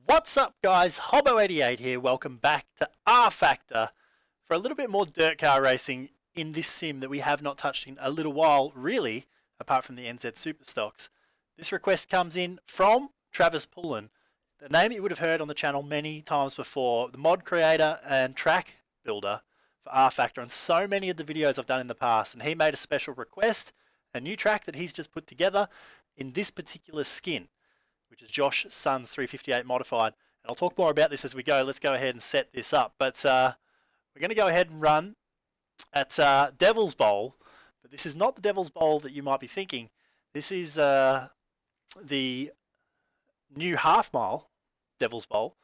What's up guys, Hobbo88 here, welcome back to rFactor for a little bit more dirt car racing in this sim that we have not touched in a little while, really, apart from the NZ Superstocks. This request comes in from Travis Pullen, the name you would have heard on the channel many times before, the mod creator and track builder for rFactor and so many of the videos I've done in the past, and he made a special request, a new track that he's just put together in this particular skin, which is Josh Sun's 358 modified. And I'll talk more about this as we go. Let's go ahead and set this up. But we're going to go ahead and run at Devil's Bowl. But this is not the Devil's Bowl that you might be thinking. This is the new half-mile Devil's Bowl.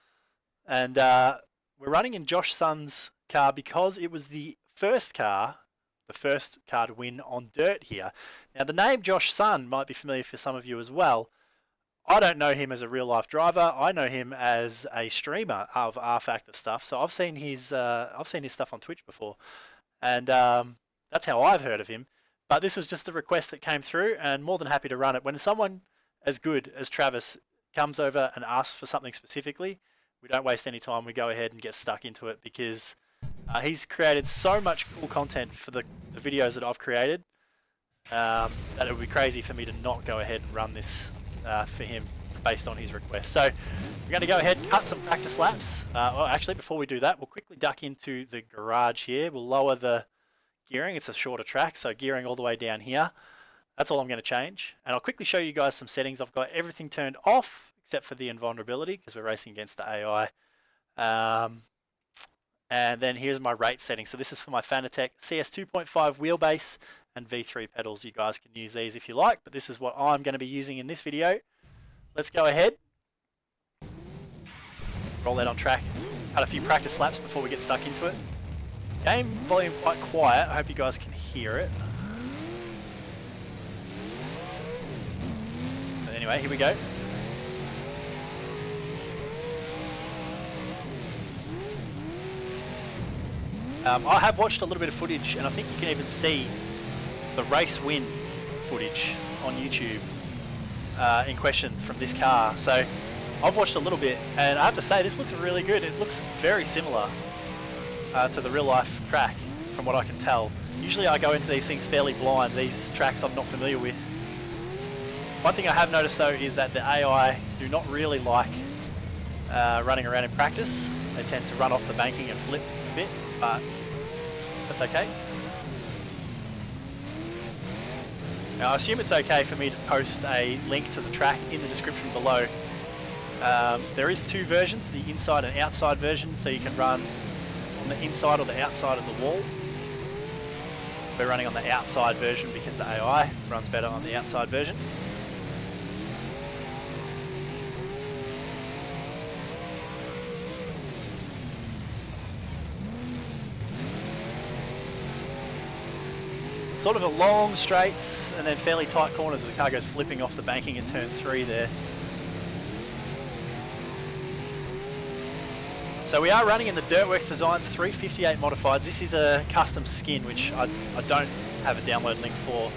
And we're running in Josh Sun's car because it was the first car to win on dirt here. Now, the name Josh Sun might be familiar for some of you as well. I don't know him as a real-life driver. I know him as a streamer of rFactor stuff. So I've seen his stuff on Twitch before, and that's how I've heard of him. But this was just the request that came through, and more than happy to run it. When someone as good as Travis comes over and asks for something specifically, we don't waste any time. We go ahead and get stuck into it because he's created so much cool content for the videos that I've created that it would be crazy for me to not go ahead and run this for him based on his request. So we're going to go ahead and cut some practice laps. Well, actually, before we do that, we'll quickly duck into the garage here. We'll lower the gearing. It's a shorter track, so gearing all the way down here. That's all I'm going to change. And I'll quickly show you guys some settings. I've got everything turned off except for the invulnerability because we're racing against the AI. And then here's my rate setting. So this is for my Fanatec CS 2.5 wheelbase and V3 pedals. You guys can use these if you like, but this is what I'm going to be using in this video. Let's go ahead, roll that on track, cut a few practice laps before we get stuck into it. Game volume quite quiet, I hope you guys can hear it. But anyway, here we go. I have watched a little bit of footage, and I think you can even see the race win footage on YouTube in question from this car. So I've watched a little bit, and I have to say this looks really good. It looks very similar to the real life track from what I can tell. Usually I go into these things fairly blind. These tracks I'm not familiar with. One thing I have noticed though is that the AI do not really like running around in practice. They tend to run off the banking and flip a bit, but that's okay. Now, I assume it's okay for me to post a link to the track in the description below. There is two versions, the inside and outside version, so you can run on the inside or the outside of the wall. We're running on the outside version because the AI runs better on the outside version. Sort of a long straights and then fairly tight corners as the car goes flipping off the banking in turn 3 there. So we are running in the Dirtworks Designs 358 modifieds. This is a custom skin which I don't have a download link for,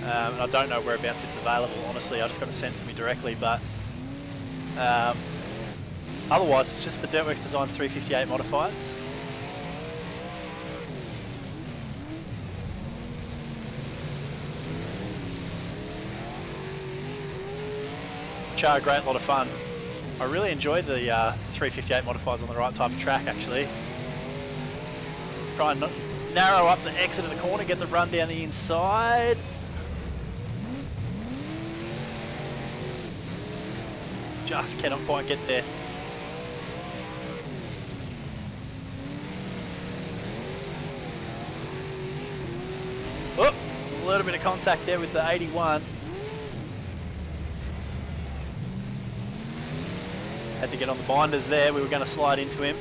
and I don't know whereabouts it's available. Honestly, I just got it sent to me directly, but otherwise it's just the Dirtworks Designs 358 modifieds. Which are a great lot of fun. I really enjoy the 358 modifieds on the right type of track actually. Try and narrow up the exit of the corner, get the run down the inside. Just cannot quite get there. Oh, a little bit of contact there with the 81. Had to get on the binders there, we were going to slide into him.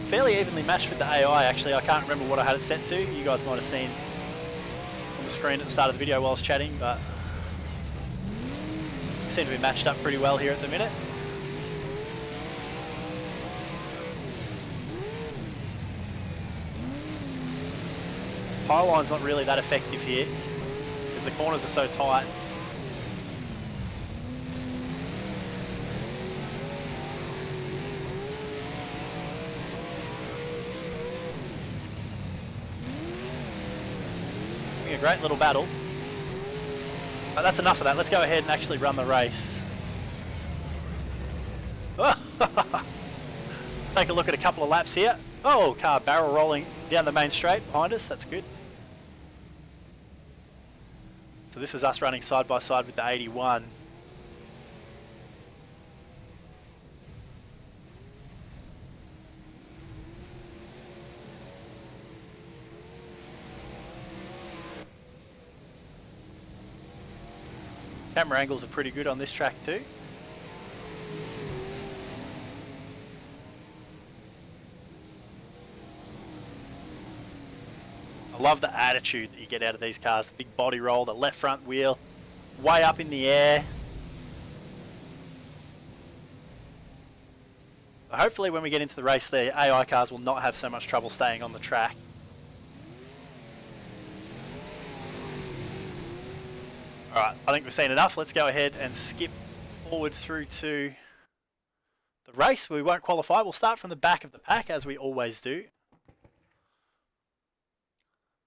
Fairly evenly matched with the AI actually, I can't remember what I had it set to. You guys might have seen on the screen at the start of the video while I was chatting, but we seem to be matched up pretty well here at the minute. Highline's not really that effective here because the corners are so tight. a great little battle. But that's enough of that. Let's go ahead and actually run the race. Take a look at a couple of laps here. Oh, car barrel rolling down the main straight behind us. That's good. So this was us running side by side with the 81. Camera angles are pretty good on this track too. I love the attitude that you get out of these cars. The big body roll, the left front wheel, way up in the air. But hopefully when we get into the race, the AI cars will not have so much trouble staying on the track. Alright, I think we've seen enough. Let's go ahead and skip forward through to the race. We won't qualify. We'll start from the back of the pack, as we always do.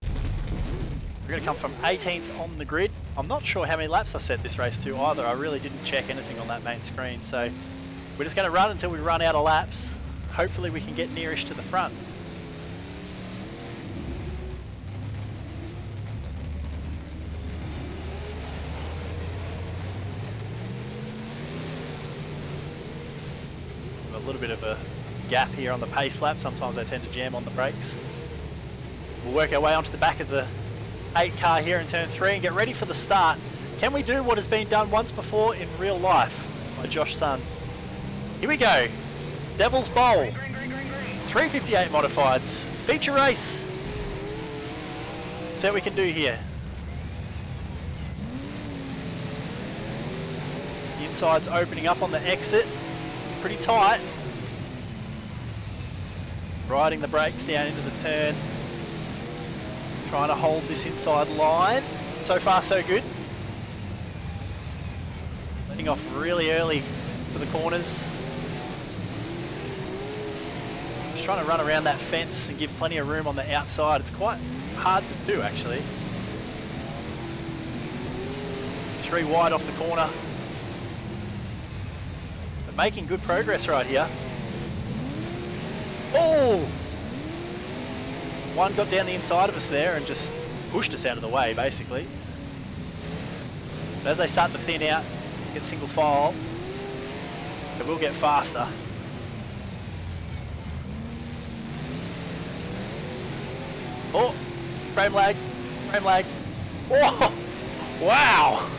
We're going to come from 18th on the grid. I'm not sure how many laps I set this race to either. I really didn't check anything on that main screen. So we're just going to run until we run out of laps. Hopefully we can get nearish to the front. A little bit of a gap here on the pace lap. Sometimes they tend to jam on the brakes. We'll work our way onto the back of the 8 car here in turn 3 and get ready for the start. Can we do what has been done once before in real life by Josh Sun? Here we go. Devil's Bowl. 358 modifieds. Feature race. See what we can do here. The inside's opening up on the exit. It's pretty tight. Riding the brakes down into the turn. Trying to hold this inside line. So far so good. Letting off really early for the corners. Just trying to run around that fence and give plenty of room on the outside. It's quite hard to do actually. 3 wide off the corner. But making good progress right here. Oh! One got down the inside of us there and just pushed us out of the way, basically. But as they start to thin out, get single file, they will get faster. Oh, frame lag, frame lag. Oh, wow.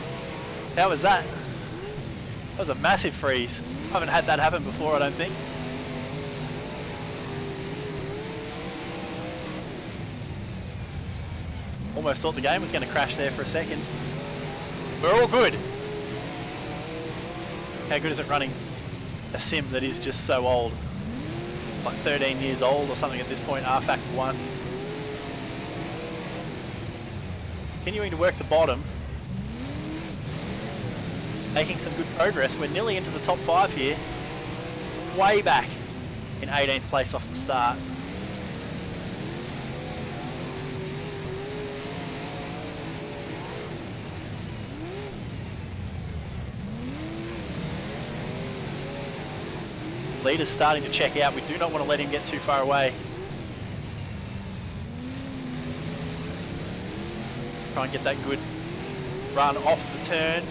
How was that? That was a massive freeze. I haven't had that happen before, I don't think. Almost thought the game was going to crash there for a second. We're all good. How good is it running a sim that is just so old? Like 13 years old or something at this point, rFactor 1. Continuing to work the bottom. Making some good progress. We're nearly into the top 5 here. Way back in 18th place off the start. Leader's starting to check out. We do not want to let him get too far away. Try and get that good run off the turn.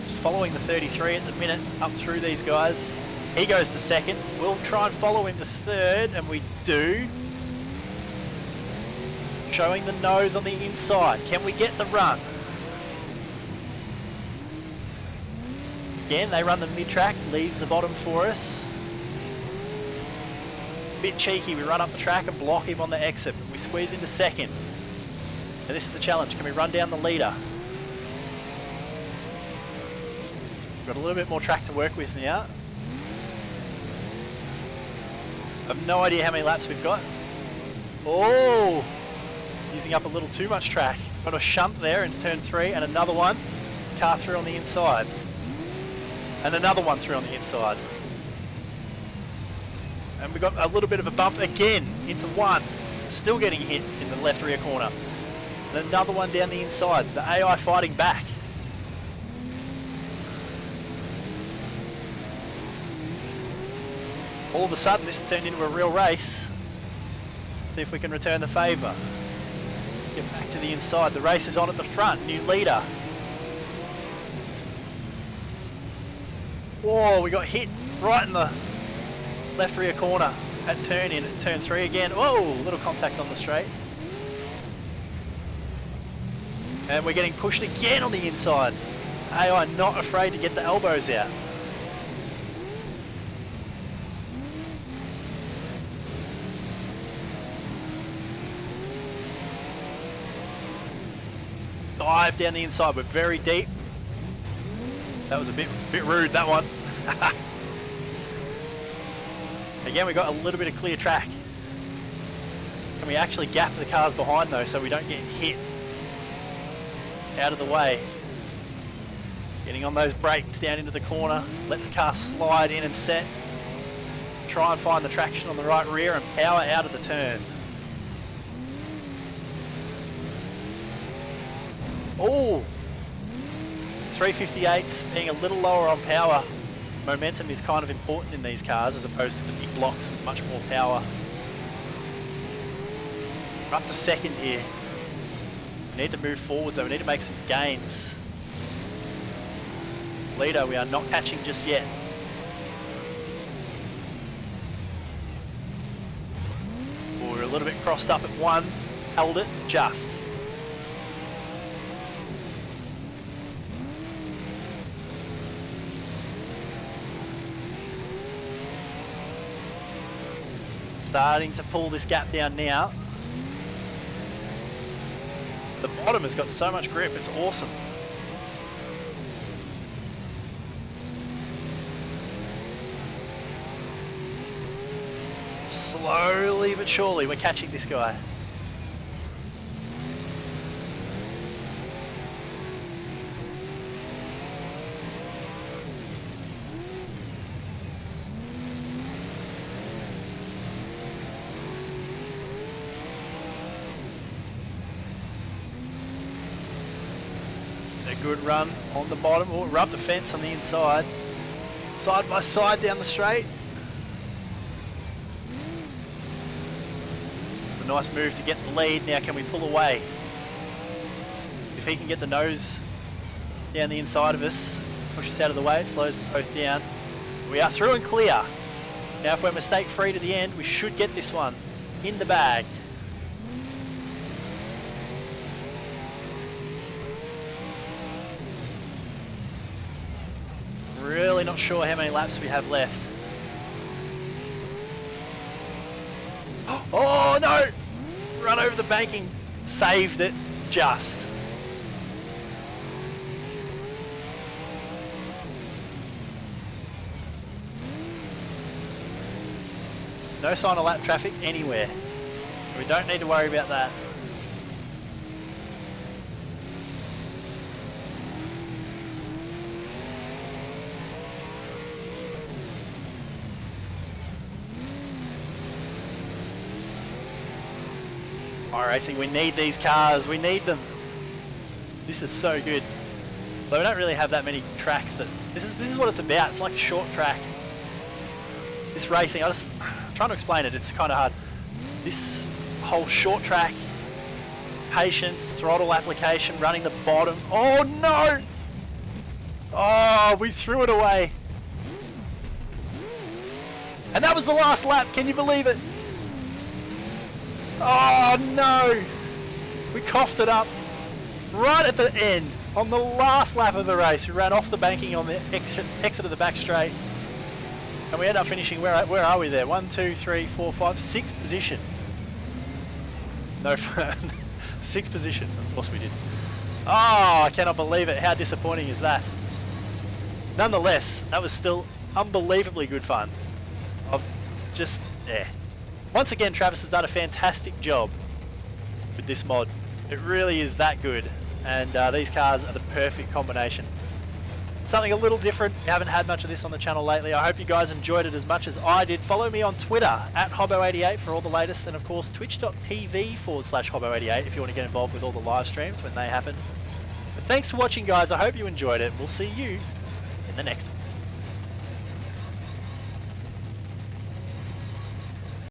Just following the 33 at the minute up through these guys. He goes to second. We'll try and follow him to third, and we do. Showing the nose on the inside. Can we get the run? Again, they run the mid-track, leaves the bottom for us. Bit cheeky, we run up the track and block him on the exit, but we squeeze into second. And this is the challenge, can we run down the leader? Got a little bit more track to work with now. I have no idea how many laps we've got. Oh! Using up a little too much track. Got a shunt there into turn 3 and another one. Car through on the inside. And another one through on the inside. And we got a little bit of a bump again into one. Still getting hit in the left rear corner. And another one down the inside. The AI fighting back. All of a sudden this has turned into a real race. See if we can return the favour. Get back to the inside. The race is on at the front. New leader. Whoa, we got hit right in the left rear corner at turn 3 again. Whoa, little contact on the straight. And we're getting pushed again on the inside. AI not afraid to get the elbows out. Dive down the inside, we're very deep. That was a bit rude, that one. Again, we got a little bit of clear track. Can we actually gap the cars behind though so we don't get hit out of the way? Getting on those brakes down into the corner, let the car slide in and set. Try and find the traction on the right rear and power out of the turn. Oh, 358s being a little lower on power. Momentum is kind of important in these cars as opposed to the big blocks with much more power. We're up to second here. We need to move forwards, so we need to make some gains. Leader, we are not catching just yet. We're a little bit crossed up at one, held it just. Starting to pull this gap down now. The bottom has got so much grip, it's awesome. Slowly but surely we're catching this guy. A good run on the bottom. Oh, rub the fence on the inside. Side by side down the straight. A nice move to get the lead. Now can we pull away? If he can get the nose down the inside of us, push us out of the way, it slows us both down. We are through and clear. Now if we're mistake free to the end, we should get this one in the bag. Really not sure how many laps we have left. Oh no! Run over the banking. Saved it just. No sign of lap traffic anywhere. So we don't need to worry about that. iRacing, we need these cars, we need them. This is so good. But we don't really have that many tracks that... This is what it's about, it's like a short track. This racing, I'm trying to explain it, it's kind of hard. This whole short track, patience, throttle application, running the bottom. Oh no! Oh, we threw it away. And that was the last lap, can you believe it? Oh no! We coughed it up right at the end, on the last lap of the race. We ran off the banking on the exit of the back straight. And we ended up finishing, where are we there? 1, 2, 3, 4, 5, 6th position. No fun. 6th position, of course we did. Oh, I cannot believe it. How disappointing is that? Nonetheless, that was still unbelievably good fun. Yeah. Once again, Travis has done a fantastic job with this mod. It really is that good, and these cars are the perfect combination. Something a little different. We haven't had much of this on the channel lately. I hope you guys enjoyed it as much as I did. Follow me on Twitter at Hobbo88 for all the latest, and of course twitch.tv/Hobbo88 if you want to get involved with all the live streams when they happen. But thanks for watching, guys. I hope you enjoyed it. We'll see you in the next one.